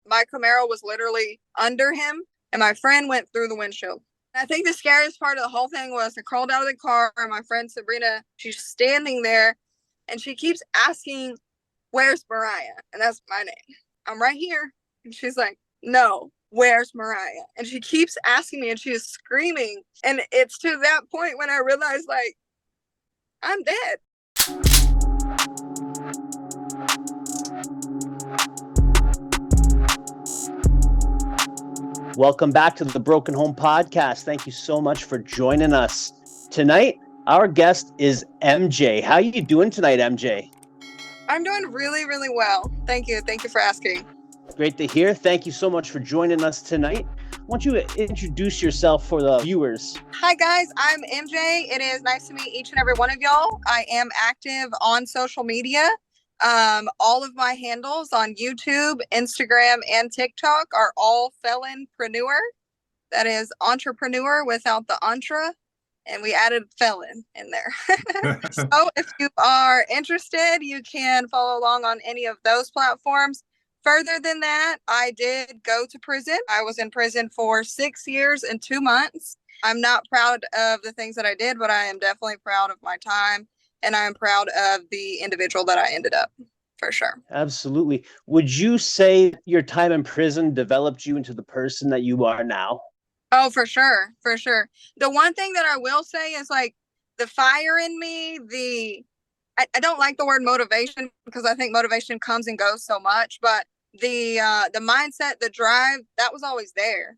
My Camaro was literally under him, and my friend went through the windshield. I think the scariest part of the whole thing was I crawled out of the car, and my friend Sabrina, she's standing there, and she keeps asking, "Where's Mariah?" And that's my name. I'm right here. And she's like, "No, where's Mariah?" And she keeps asking me, and she is screaming. And it's to that point when I realized, like, I'm dead. Welcome back to the Broken Home Podcast. Thank you so much for joining us. Tonight, our guest is MJ. How are you doing tonight, MJ? I'm doing really, really well. Thank you. Thank you for asking. Great to hear. Thank you so much for joining us tonight. Why don't you introduce yourself for the viewers? Hi, guys. I'm MJ. It is nice to meet each and every one of y'all. I am active on social media. All of my handles on YouTube, Instagram, and TikTok are all FelonPreneur. That is entrepreneur without the entre. And we added felon in there. So if you are interested, you can follow along on any of those platforms. Further than that, I did go to prison. I was in prison for 6 years and 2 months. I'm not proud of the things that I did, but I am definitely proud of my time. And I'm proud of the individual that I ended up, for sure. Absolutely. Would you say your time in prison developed you into the person that you are now? Oh, for sure. For sure. The one thing that I will say is like the fire in me, I don't like the word motivation because I think motivation comes and goes so much, but the mindset, the drive, that was always there.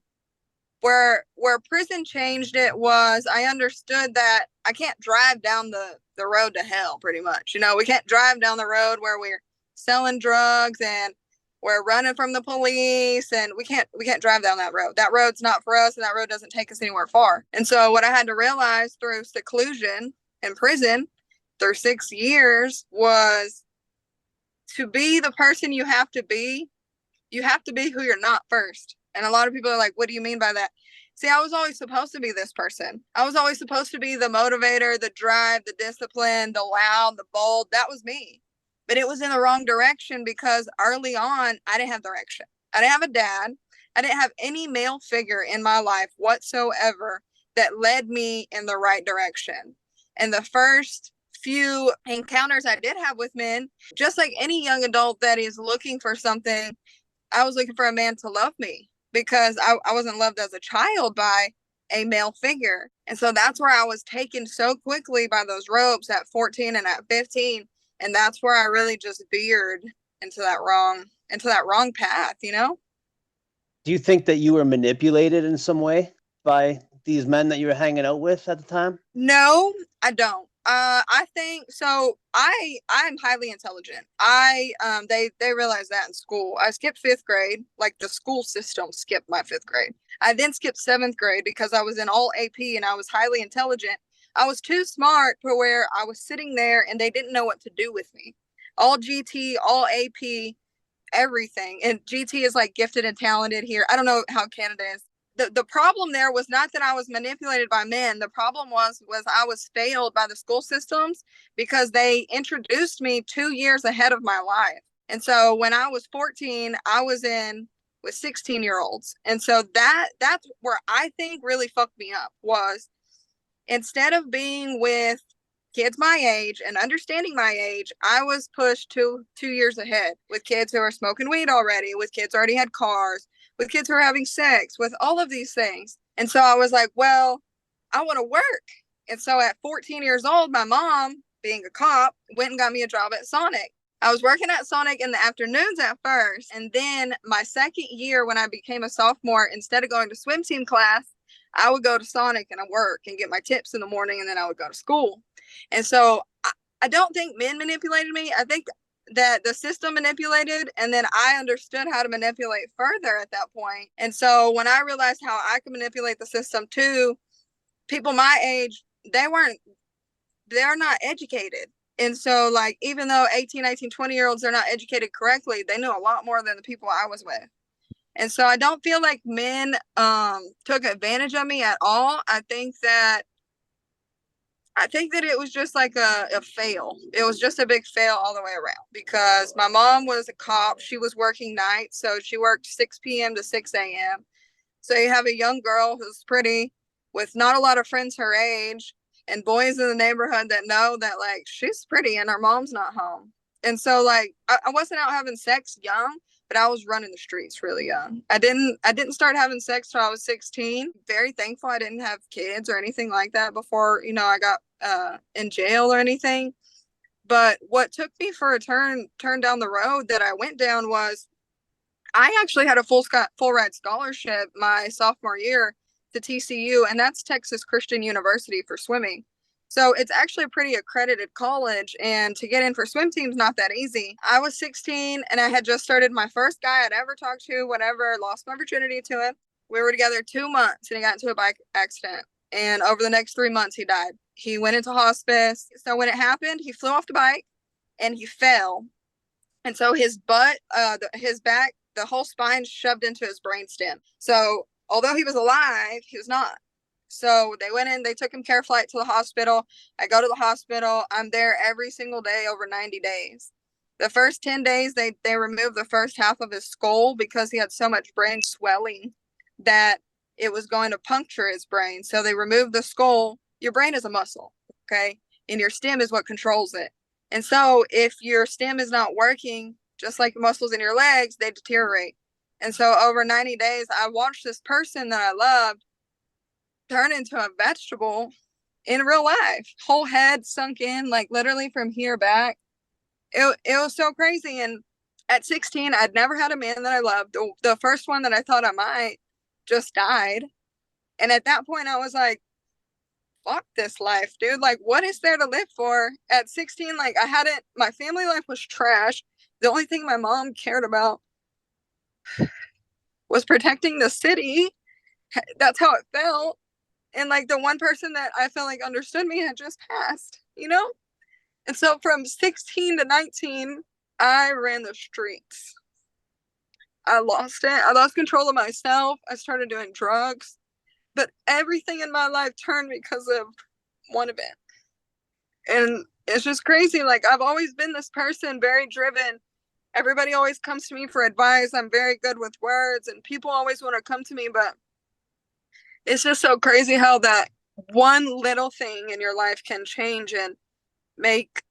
Where prison changed it was I understood that I can't drive down the road to hell, pretty much. You know, we can't drive down the road where we're selling drugs and we're running from the police, and we can't drive down that road. That road's not for us, and that road doesn't take us anywhere far. And so what I had to realize through seclusion in prison through 6 years was to be the person you have to be who you're not first. And a lot of people are like, what do you mean by that? See, I was always supposed to be this person. I was always supposed to be the motivator, the drive, the discipline, the loud, the bold. That was me. But it was in the wrong direction because early on, I didn't have direction. I didn't have a dad. I didn't have any male figure in my life whatsoever that led me in the right direction. And the first few encounters I did have with men, just like any young adult that is looking for something, I was looking for a man to love me because I wasn't loved as a child by a male figure. And so that's where I was taken so quickly by those ropes at 14 and at 15. And that's where I really just veered into that wrong path, you know? Do you think that you were manipulated in some way by these men that you were hanging out with at the time? No, I don't. I think so. I'm highly intelligent. They realized that in school. I skipped 5th grade, like the school system skipped my 5th grade. I then skipped 7th grade because I was in all AP and I was highly intelligent. I was too smart for where I was sitting there and they didn't know what to do with me. All GT, all AP, everything. And GT is like gifted and talented here. I don't know how Canada is. The problem there was not that I was manipulated by men. The problem was I was failed by the school systems because they introduced me 2 years ahead of my life. And so when I was 14, I was in with 16-year-olds. And so that's where I think really fucked me up was instead of being with kids my age and understanding my age, I was pushed 2 years ahead with kids who are smoking weed already, with kids who already had cars, with kids who are having sex, with all of these things. And so I was like, well, I want to work. And so at 14 years old, my mom, being a cop, went and got me a job at Sonic. I was working at Sonic in the afternoons at first. And then my second year, when I became a sophomore, instead of going to swim team class, I would go to Sonic and I work and get my tips in the morning, and then I would go to school. And so I don't think men manipulated me. I think that the system manipulated, and then I understood how to manipulate further at that point. And so when I realized how I could manipulate the system too, people my age, they're not educated. And so like, even though 18, 19, 20-year-olds are not educated correctly, they know a lot more than the people I was with. And so I don't feel like men took advantage of me at all. I think that I think that it was just like a fail. It was just a big fail all the way around because my mom was a cop. She was working nights, so she worked 6 p.m. to 6 a.m. So you have a young girl who's pretty with not a lot of friends her age and boys in the neighborhood that know that like she's pretty and her mom's not home. And so like I wasn't out having sex young, but I was running the streets really young. I didn't start having sex till I was 16. Very thankful I didn't have kids or anything like that before, I got in jail or anything. But what took me for a turn down the road that I went down was I actually had a full ride scholarship my sophomore year to TCU, and that's Texas Christian University for swimming. So it's actually a pretty accredited college, and to get in for swim team's not that easy. I was 16 and I had just started my first guy I'd ever talked to, whatever, lost my virginity to him. We were together 2 months and he got into a bike accident. And over the next 3 months, he died. He went into hospice. So when it happened, he flew off the bike and he fell. And so his butt, his back, the whole spine shoved into his brainstem. So although he was alive, he was not. So they went in, they took him care flight to the hospital. I go to the hospital. I'm there every single day over 90 days. The first 10 days, they removed the first half of his skull because he had so much brain swelling that it was going to puncture his brain. So they removed the skull. Your brain is a muscle, okay? And your stem is what controls it. And so if your stem is not working, just like muscles in your legs, they deteriorate. And so over 90 days, I watched this person that I loved turn into a vegetable in real life. Whole head sunk in, like literally from here back. It was so crazy. And at 16, I'd never had a man that I loved. The first one that I thought I might just died. And at that point, I was like, fuck this life, dude. Like, what is there to live for? At 16, like, my family life was trash. The only thing my mom cared about was protecting the city. That's how it felt. And like the one person that I felt like understood me had just passed. And so from 16 to 19, I ran the streets. I lost it. I lost control of myself. I started doing drugs. But everything in my life turned because of one event. And it's just crazy. Like, I've always been this person, very driven. Everybody always comes to me for advice. I'm very good with words, and people always want to come to me. But it's just so crazy how that one little thing in your life can change and make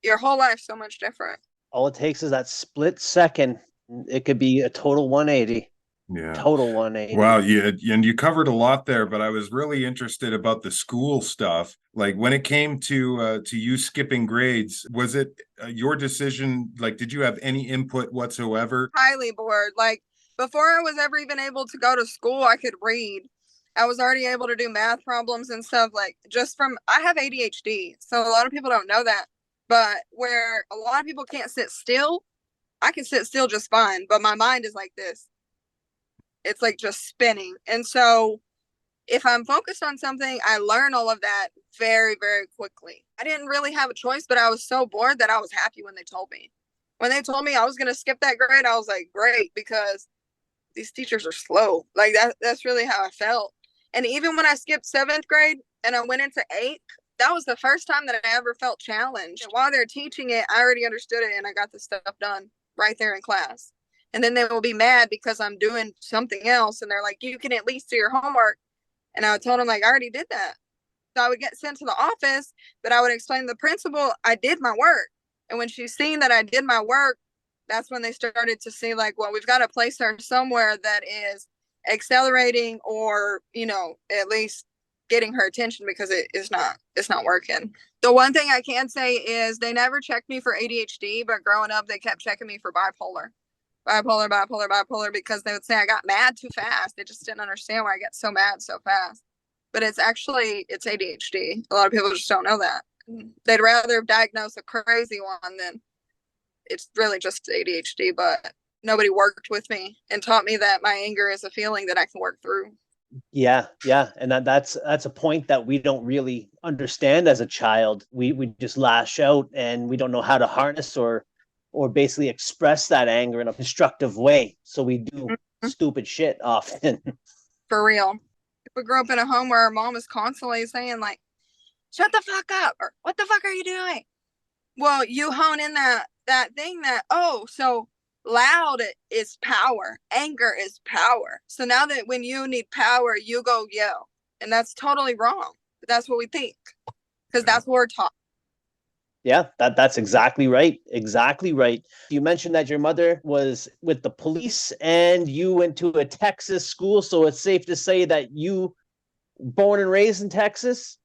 your whole life so much different. All it takes is that split second. It could be a total 180. Yeah. Total 180. Wow, yeah, and you covered a lot there, but I was really interested about the school stuff. Like when it came to you skipping grades, was it your decision? Like, did you have any input whatsoever? Highly bored. Like, before I was ever even able to go to school, I could read. I was already able to do math problems and stuff. Like, I have ADHD, so a lot of people don't know that. But where a lot of people can't sit still, I can sit still just fine. But my mind is like this. It's like just spinning. And so if I'm focused on something, I learn all of that very, very quickly. I didn't really have a choice, but I was so bored that I was happy when they told me. When they told me I was going to skip that grade, I was like, great, because these teachers are slow. Like that's really how I felt. And even when I skipped 7th grade and I went into 8th, that was the first time that I ever felt challenged. And while they're teaching it, I already understood it and I got the stuff done right there in class. And then they will be mad because I'm doing something else. And they're like, you can at least do your homework. And I told them, like, I already did that. So I would get sent to the office, but I would explain to the principal, I did my work. And when she's seen that I did my work, that's when they started to see, like, well, we've got to place her somewhere that is accelerating or, at least getting her attention because it's not working. The one thing I can say is they never checked me for ADHD, but growing up, they kept checking me for bipolar, because they would say I got mad too fast. They just didn't understand why I get so mad so fast. But it's ADHD. A lot of people just don't know that. They'd rather diagnose a crazy one than it's really just ADHD. But nobody worked with me and taught me that my anger is a feeling that I can work through. Yeah. And that's a point that we don't really understand as a child. We just lash out and we don't know how to harness or basically express that anger in a constructive way. So we do stupid shit often. For real. If we grew up in a home where our mom is constantly saying, like, shut the fuck up, or what the fuck are you doing? Well, you hone in that thing that, oh, so loud is power, anger is power. So now that when you need power, you go yell, and that's totally wrong. But that's what we think, because Yeah. that's what we're taught. Yeah, that's exactly right. Exactly right. You mentioned that your mother was with the police and you went to a Texas school, so it's safe to say that you born and raised in Texas.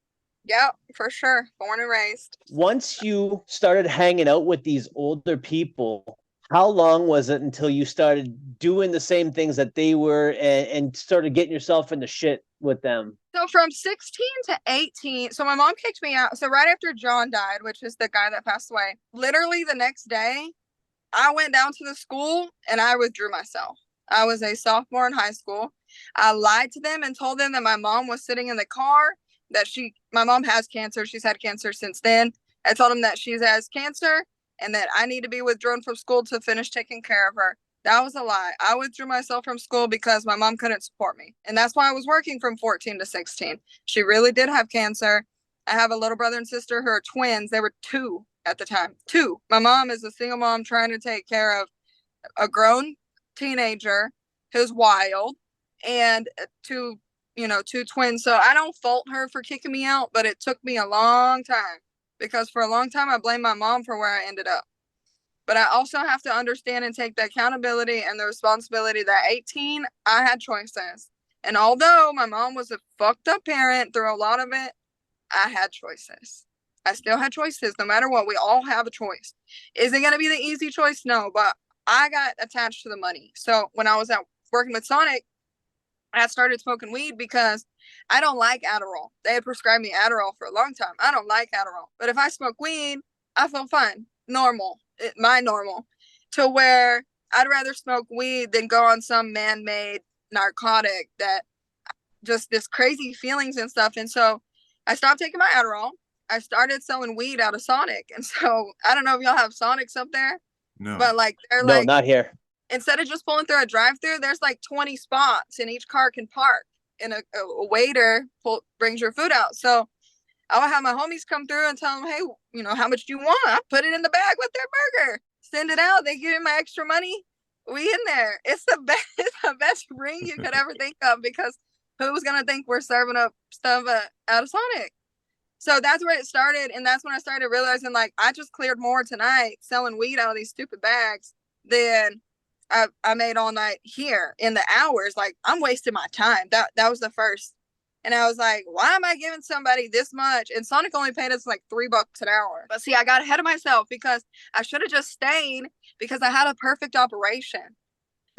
Yeah, for sure. Born and raised. Once you started hanging out with these older people, how long was it until you started doing the same things that they were and started getting yourself into shit with them? So from 16 to 18, so my mom kicked me out. So right after John died, which is the guy that passed away, literally the next day, I went down to the school and I withdrew myself. I was a sophomore in high school. I lied to them and told them that my mom was sitting in the car, that my mom has cancer. She's had cancer since then. I told them that she has cancer and that I need to be withdrawn from school to finish taking care of her. That was a lie. I withdrew myself from school because my mom couldn't support me. And that's why I was working from 14 to 16. She really did have cancer. I have a little brother and sister who are twins. They were 2 at the time. 2. My mom is a single mom trying to take care of a grown teenager who's wild and 2 twins. So I don't fault her for kicking me out, but it took me a long time, because for a long time I blamed my mom for where I ended up. But I also have to understand and take the accountability and the responsibility that 18, I had choices. And although my mom was a fucked up parent through a lot of it, I had choices. I still had choices no matter what. We all have a choice. Is it going to be the easy choice? No, but I got attached to the money. So when I was out working with Sonic, I started smoking weed because I don't like Adderall. They had prescribed me Adderall for a long time. I don't like Adderall. But if I smoke weed, I feel fine. Normal. My normal. To where I'd rather smoke weed than go on some man-made narcotic that just this crazy feelings and stuff. And so I stopped taking my Adderall. I started selling weed out of Sonic. And so I don't know if y'all have Sonics up there, No. but like they're No, like, not here. instead of just pulling through a drive-through, there's like 20 spots and each car can park and a waiter brings your food out. So I would have my homies come through and tell them, hey, how much do you want? I put it in the bag with their burger. Send it out. They give me my extra money. We in there. It's the best, it's the best ring you could ever think of, because who's gonna think we're serving up stuff out of Sonic? So that's where it started, and that's when I started realizing, like, I just cleared more tonight selling weed out of these stupid bags than I made all night here in the hours. Like, I'm wasting my time. That was the first. And I was like, why am I giving somebody this much? And Sonic only paid us like $3 an hour. But see, I got ahead of myself because I should have just stayed, because I had a perfect operation.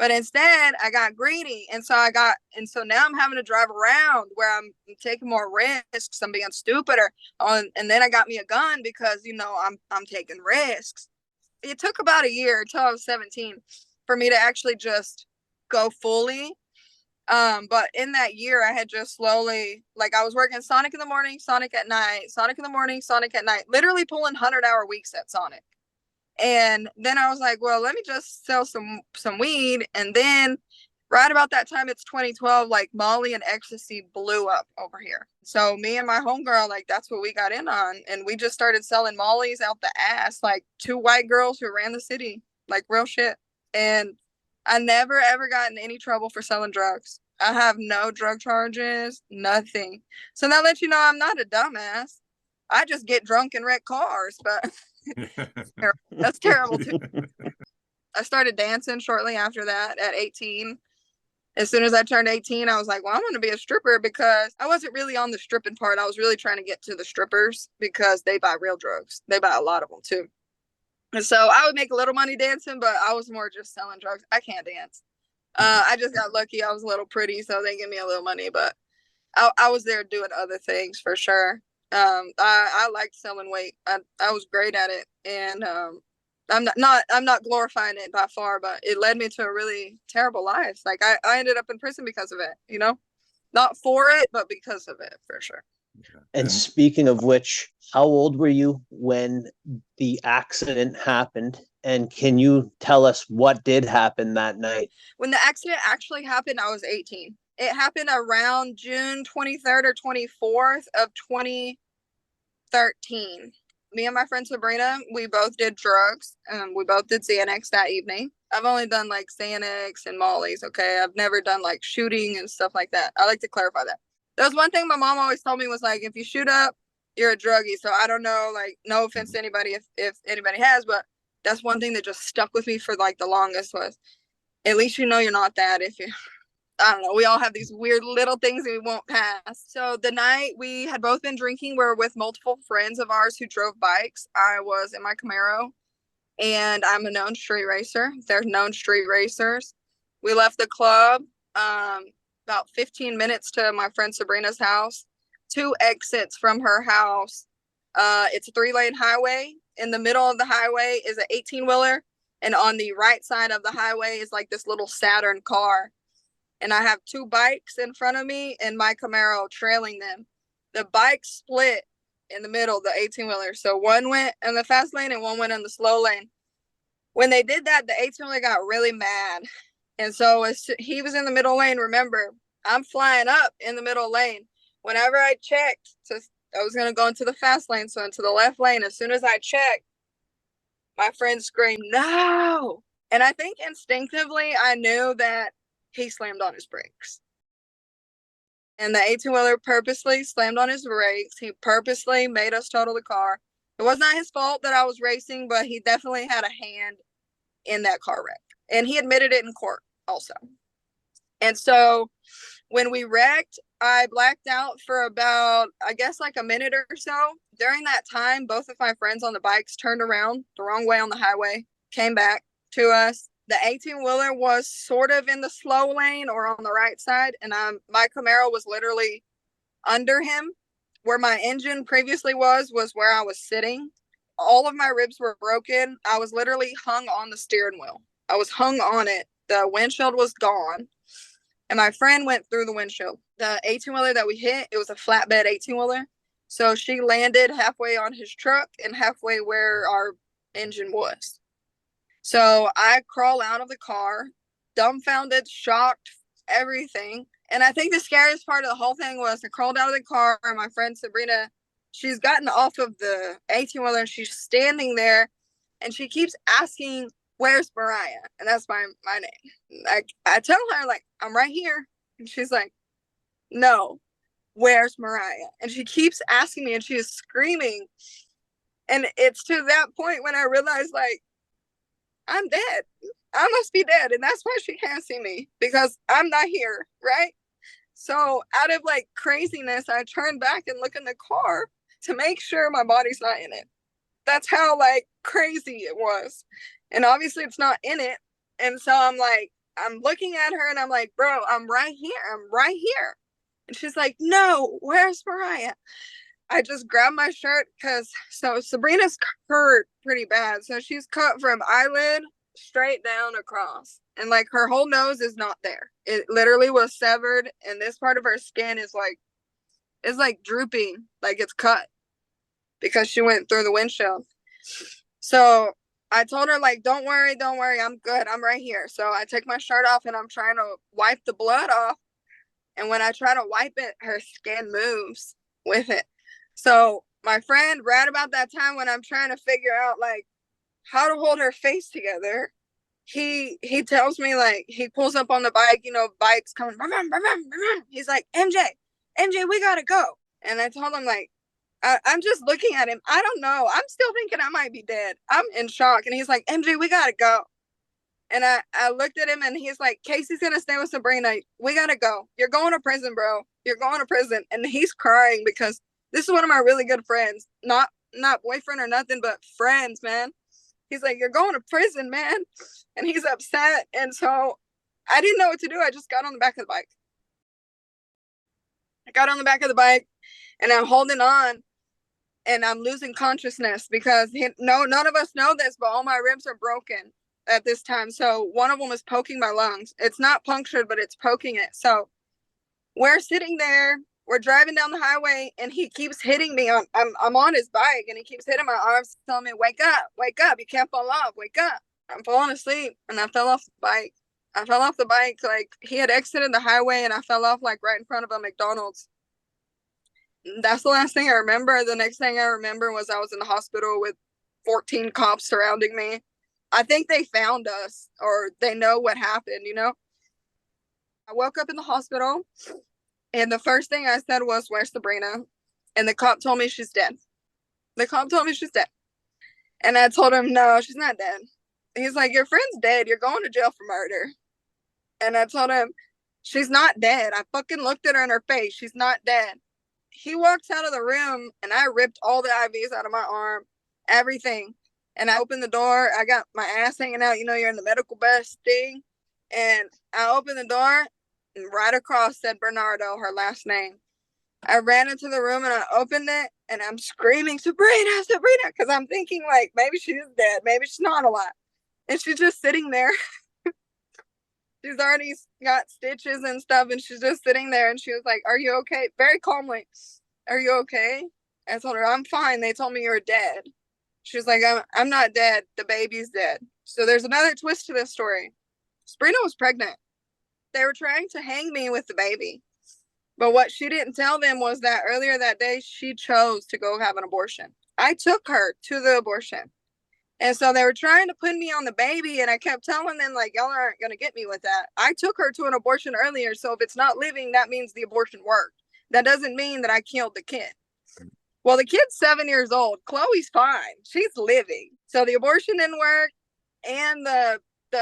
But instead, I got greedy. And so now I'm having to drive around where I'm taking more risks. I'm being stupider. And then I got me a gun because, I'm taking risks. It took about a year until I was 17 for me to actually just go fully. But in that year, I had just slowly, like, I was working Sonic in the morning, Sonic at night, Sonic in the morning, Sonic at night, literally pulling 100-hour weeks at Sonic. And then I was like, well, let me just sell some weed. And then right about that time, it's 2012, like Molly and ecstasy blew up over here. So me and my homegirl, like, that's what we got in on. And we just started selling Molly's out the ass, like 2 white girls who ran the city, like real shit. And I never ever got in any trouble for selling drugs. I have no drug charges, nothing. So that lets you know I'm not a dumbass. I just get drunk and wreck cars, but that's terrible too. I started dancing shortly after that at 18. As soon as I turned 18, I was like, well, I'm going to be a stripper, because I wasn't really on the stripping part. I was really trying to get to the strippers, because they buy real drugs. They buy a lot of them too. And so I would make a little money dancing, but I was more just selling drugs. I can't dance. I just got lucky. I was a little pretty, so they give me a little money, but I was there doing other things for sure. I liked selling weight. I was great at it. And I'm not glorifying it by far, but it led me to a really terrible life. Like I ended up in prison because of it, not for it, but because of it, for sure. And speaking of which, how old were you when the accident happened? And can you tell us what did happen that night? When the accident actually happened, I was 18. It happened around June 23rd or 24th of 20. 13. Me and my friend Sabrina, we both did drugs. We both did Xanax that evening. I've only done like Xanax and Molly's, okay? I've never done like shooting and stuff like that. I like to clarify that. That was one thing my mom always told me was like, if you shoot up, you're a druggie. So I don't know, like, no offense to anybody if anybody has, but that's one thing that just stuck with me for like the longest was, at least you know you're not that if you, I don't know. We all have these weird little things that we won't pass. So the night we had both been drinking, we were with multiple friends of ours who drove bikes. I was in my Camaro, and I'm a known street racer. They're known street racers. We left the club about 15 minutes to my friend Sabrina's house. 2 exits from her house. It's a 3-lane highway. In the middle of the highway is an 18-wheeler, and on the right side of the highway is like this little Saturn car. And I have 2 bikes in front of me and my Camaro trailing them. The bike split in the middle, the 18-wheeler. So one went in the fast lane and one went in the slow lane. When they did that, the 18-wheeler got really mad. And so he was in the middle lane. Remember, I'm flying up in the middle lane. Whenever I checked, I was going to go into the fast lane, so into the left lane. As soon as I checked, my friend screamed, "No!" And I think instinctively I knew that he slammed on his brakes. And the 18-wheeler purposely slammed on his brakes. He purposely made us total the car. It was not his fault that I was racing, but he definitely had a hand in that car wreck. And he admitted it in court also. And so when we wrecked, I blacked out for about, I guess, like a minute or so. During that time, both of my friends on the bikes turned around the wrong way on the highway, came back to us. The 18-wheeler was sort of in the slow lane or on the right side, and my Camaro was literally under him. Where my engine previously was where I was sitting. All of my ribs were broken. I was literally hung on the steering wheel. I was hung on it. The windshield was gone, and my friend went through the windshield. The 18-wheeler that we hit, it was a flatbed 18-wheeler. So she landed halfway on his truck and halfway where our engine was. So I crawl out of the car, dumbfounded, shocked, everything. And I think the scariest part of the whole thing was I crawled out of the car, and my friend Sabrina, she's gotten off of the 18-wheeler, and she's standing there, and she keeps asking, "Where's Mariah?" And that's my name. I tell her, like, "I'm right here." And she's like, "No, where's Mariah?" And she keeps asking me, and she is screaming. And it's to that point when I realized, like, I'm dead. I must be dead. And that's why she can't see me, because I'm not here, right? So out of like craziness, I turn back and look in the car to make sure my body's not in it. That's how like crazy it was. And obviously it's not in it. And so I'm like, I'm looking at her and I'm like, "Bro, I'm right here. I'm right here." And she's like, "No, where's Mariah?" I just grabbed my shirt so Sabrina's hurt pretty bad. So she's cut from eyelid straight down across. And like her whole nose is not there. It literally was severed. And this part of her skin is like drooping, like it's cut because she went through the windshield. So I told her, like, don't worry, I'm good. I'm right here. So I take my shirt off and I'm trying to wipe the blood off. And when I try to wipe it, her skin moves with it. So my friend, right about that time when I'm trying to figure out like how to hold her face together, he tells me, like, he pulls up on the bike, bikes coming. He's like, MJ, we gotta go. And I told him, like, I'm just looking at him. I don't know. I'm still thinking I might be dead. I'm in shock. And he's like, MJ, we gotta go. And I looked at him and he's like, Casey's gonna stay with Sabrina. We gotta go. You're going to prison, bro. You're going to prison. And he's crying because this is one of my really good friends. Not boyfriend or nothing, but friends, man. He's like, "You're going to prison, man." And he's upset. And so I didn't know what to do. I just got on the back of the bike. I got on the back of the bike and I'm holding on and I'm losing consciousness because none of us know this, but all my ribs are broken at this time. So one of them is poking my lungs. It's not punctured, but it's poking it. So we're sitting there. We're driving down the highway and he keeps hitting me. I'm on his bike and he keeps hitting my arms, telling me, wake up, you can't fall off, wake up. I'm falling asleep and I fell off the bike. Like he had exited the highway and I fell off like right in front of a McDonald's. That's the last thing I remember. The next thing I remember was I was in the hospital with 14 cops surrounding me. I think they found us or they know what happened, you know? I woke up in the hospital and the first thing I said was, "Where's Sabrina?" And the cop told me she's dead. The cop told me she's dead. And I told him, "No, she's not dead." He's like, "Your friend's dead. You're going to jail for murder." And I told him, "She's not dead." I fucking looked at her in her face. She's not dead. He walks out of the room and I ripped all the IVs out of my arm, everything. And I opened the door. I got my ass hanging out. You know, you're in the medical best thing. And I opened the door and right across said Bernardo, her last name. I ran into the room and I opened it and I'm screaming, "Sabrina, Sabrina," because I'm thinking like maybe she's dead, maybe she's not alive. And she's just sitting there. She's already got stitches and stuff and she's just sitting there and she was like, "Are you okay?" Very calmly. "Are you okay?" I told her, "I'm fine. They told me you're dead." She was like, I'm not dead. The baby's dead." So there's another twist to this story. Sabrina was pregnant. They were trying to hang me with the baby. But what she didn't tell them was that earlier that day, she chose to go have an abortion. I took her to the abortion. And so they were trying to put me on the baby. And I kept telling them, like, y'all aren't going to get me with that. I took her to an abortion earlier. So if it's not living, that means the abortion worked. That doesn't mean that I killed the kid. Well, the kid's 7 years old. Chloe's fine. She's living. So the abortion didn't work and the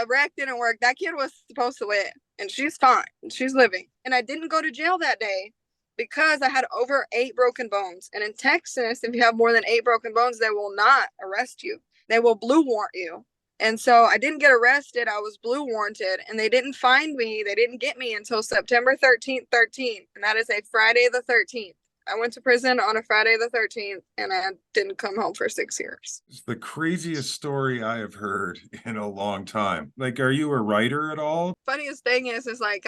wreck didn't work. That kid was supposed to live and she's fine. She's living. And I didn't go to jail that day because I had over 8 broken bones. And in Texas, if you have more than 8 broken bones, they will not arrest you. They will blue warrant you. And so I didn't get arrested. I was blue warranted and they didn't find me. They didn't get me until September 13th, 13. And that is a Friday the 13th. I went to prison on a Friday the 13th and I didn't come home for 6 years. It's the craziest story I have heard in a long time. Like, are you a writer at all? Funniest thing is I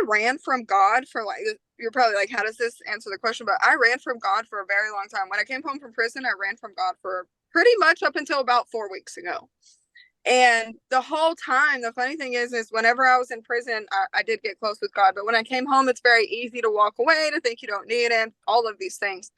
ran from God for like, you're probably like, how does this answer the question? But I ran from God for a very long time. When I came home from prison, I ran from God for pretty much up until about 4 weeks ago. And the whole time, the funny thing is whenever I was in prison, I did get close with God. But when I came home, it's very easy to walk away, to think you don't need Him, all of these things.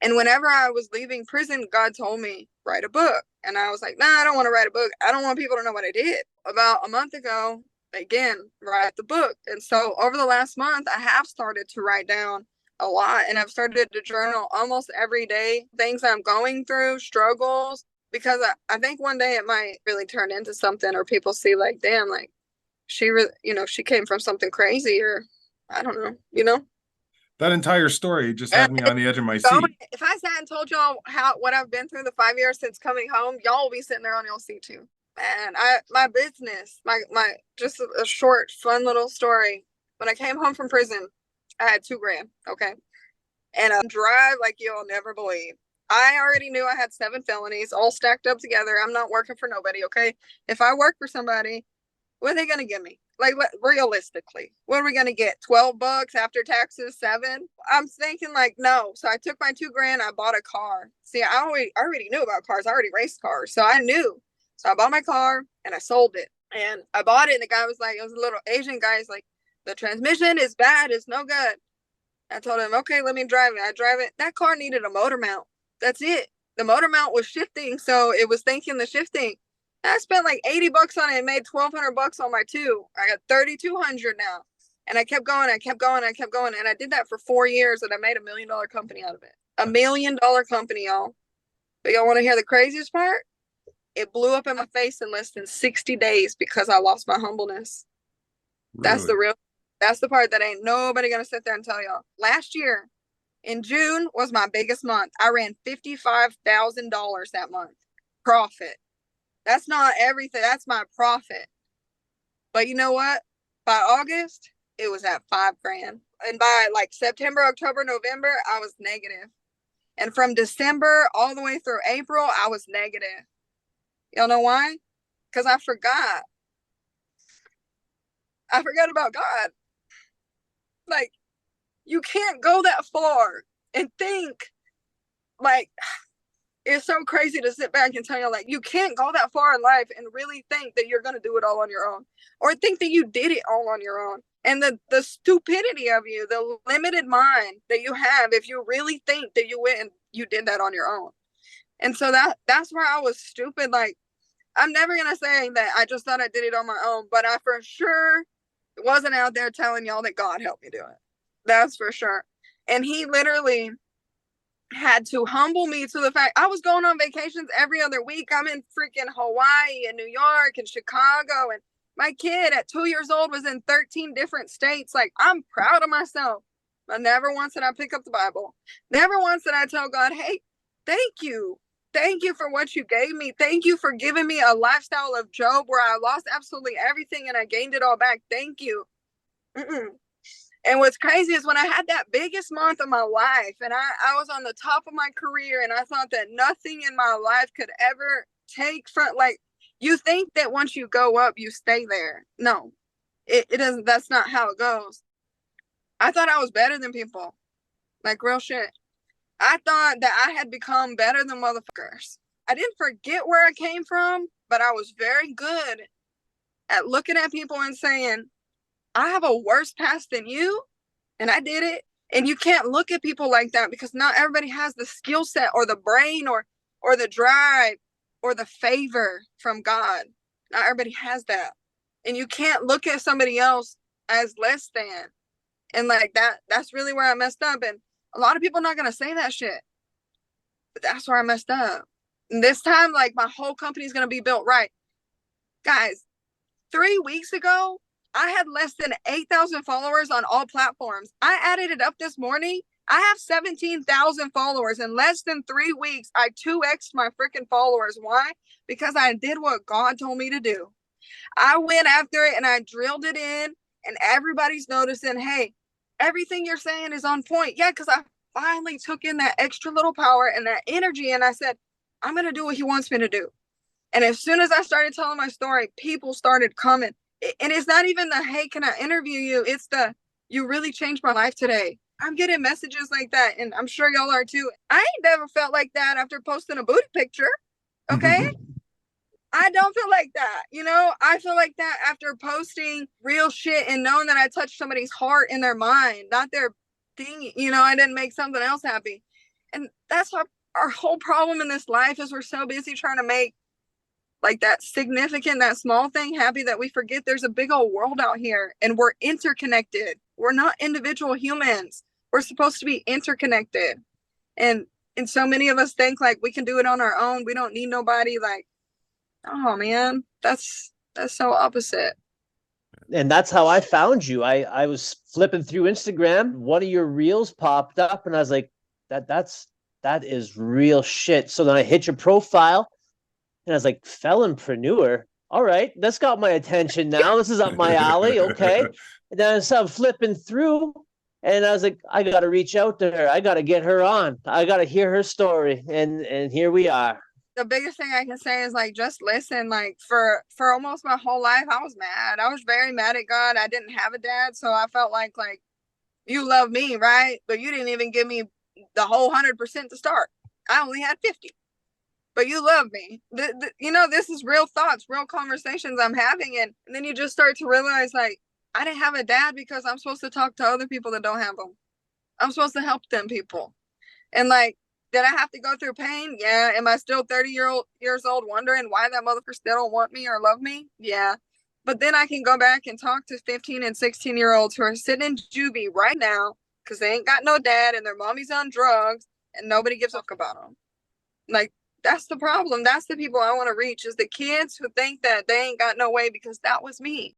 And whenever I was leaving prison, God told me, "Write a book." And I was like, "Nah, I don't want to write a book. I don't want people to know what I did." About a month ago, again, write the book. And so over the last month, I have started to write down a lot. And I've started to journal almost every day, things I'm going through, struggles, because I think one day it might really turn into something, or people see like, damn, like she really, she came from something crazy, or I don't know. That entire story just had me on the edge of my So seat. if I sat and told y'all what I've been through the 5 years since coming home, y'all will be sitting there on your seat too. And my business, my just a short, fun little story. When I came home from prison, I had $2,000, okay, and a drive like you'll never believe. I already knew I had 7 felonies all stacked up together. I'm not working for nobody, okay? If I work for somebody, what are they gonna give me? Like, realistically, what are we gonna get? $12 after taxes, 7? I'm thinking like, no. So I took my $2,000. I bought a car. See, I already knew about cars. I already raced cars, so I knew. So I bought my car and I sold it. And I bought it, and the guy was like, it was a little Asian guy. He's like, "The transmission is bad. It's no good." I told him, "Okay, let me drive it." I drive it. That car needed a motor mount. That's it. The motor mount was shifting, so it was thinking the shifting. I spent like $80 on it and made $1,200 on my 2. I got 3,200 now. And I kept going, I kept going, I kept going. And I did that for 4 years and I made $1 million company out of it. $1 million company, y'all. But y'all want to hear the craziest part? It blew up in my face in less than 60 days because I lost my humbleness. Really? That's the part that ain't nobody gonna sit there and tell y'all. Last year in June was my biggest month. I ran $55,000 that month. Profit. That's not everything. That's my profit. But you know what? By August, it was at $5,000. And by like September, October, November, I was negative. And from December all the way through April, I was negative. Y'all know why? Because I forgot. I forgot about God. Like, you can't go that far and think like, it's so crazy to sit back and tell you, like, you can't go that far in life and really think that you're going to do it all on your own, or think that you did it all on your own. And the stupidity of you, the limited mind that you have, if you really think that you went and you did that on your own. And so that's where I was stupid. Like, I'm never gonna say that I just thought I did it on my own, but I for sure wasn't out there telling y'all that God helped me do it. That's for sure. And he literally had to humble me to the fact I was going on vacations every other week. I'm in freaking Hawaii and New York and Chicago, and my kid at 2 years old was in 13 different states. Like, I'm proud of myself. But never once did I pick up the Bible. Never once did I tell God, hey, thank you. Thank you for what you gave me. Thank you for giving me a lifestyle of Job where I lost absolutely everything and I gained it all back. Thank you. Mm-mm. And what's crazy is when I had that biggest month of my life and I was on the top of my career and I thought that nothing in my life could ever take from, like, you think that once you go up, you stay there. No, it doesn't. That's not how it goes. I thought I was better than people. Like, real shit. I thought that I had become better than motherfuckers. I didn't forget where I came from, but I was very good at looking at people and saying, I have a worse past than you, and I did it. And you can't look at people like that because not everybody has the skill set or the brain or the drive or the favor from God. Not everybody has that. And you can't look at somebody else as less than. And like that's really where I messed up. And a lot of people are not going to say that shit. But that's where I messed up. And this time, like, my whole company is going to be built right. Guys, 3 weeks ago, I had less than 8,000 followers on all platforms. I added it up this morning. I have 17,000 followers. In less than 3 weeks, I 2x'd my freaking followers. Why? Because I did what God told me to do. I went after it and I drilled it in, and everybody's noticing, hey, everything you're saying is on point. Yeah, because I finally took in that extra little power and that energy, and I said, I'm going to do what he wants me to do. And as soon as I started telling my story, people started coming. And it's not even the, hey, can I interview you? It's the, you really changed my life today. I'm getting messages like that, and I'm sure y'all are too. I ain't never felt like that after posting a booty picture. Okay? I don't feel like that. You know, I feel like that after posting real shit and knowing that I touched somebody's heart and their mind, not their thing. You know, I didn't make something else happy. And that's our whole problem in this life is we're so busy trying to make like that significant, that small thing happy that we forget there's a big old world out here and we're interconnected. We're not individual humans. We're supposed to be interconnected. And so many of us think like we can do it on our own. We don't need nobody. Like, oh man, that's so opposite. And that's how I found you. I was flipping through Instagram. One of your reels popped up, and I was like, that is real shit. So then I hit your profile, and I was like, FelonPreneur. All right, that's got my attention now. This is up my alley. Okay. And then I'm flipping through, and I was like, I got to reach out to her. I got to get her on. I got to hear her story. And here we are. The biggest thing I can say is like, just listen. Like for almost my whole life, I was mad. I was very mad at God. I didn't have a dad. So I felt like you love me, right? But you didn't even give me the whole 100% to start. I only had 50. But you love me. You know, this is real thoughts, real conversations I'm having. And then you just start to realize, like, I didn't have a dad because I'm supposed to talk to other people that don't have them. I'm supposed to help them people. And like, did I have to go through pain? Yeah. Am I still 30 years old wondering why that motherfucker still don't want me or love me? Yeah. But then I can go back and talk to 15 and 16-year-olds who are sitting in juvie right now because they ain't got no dad and their mommy's on drugs and nobody gives a fuck about them. Like, that's the problem. That's the people I want to reach, is the kids who think that they ain't got no way, because that was me.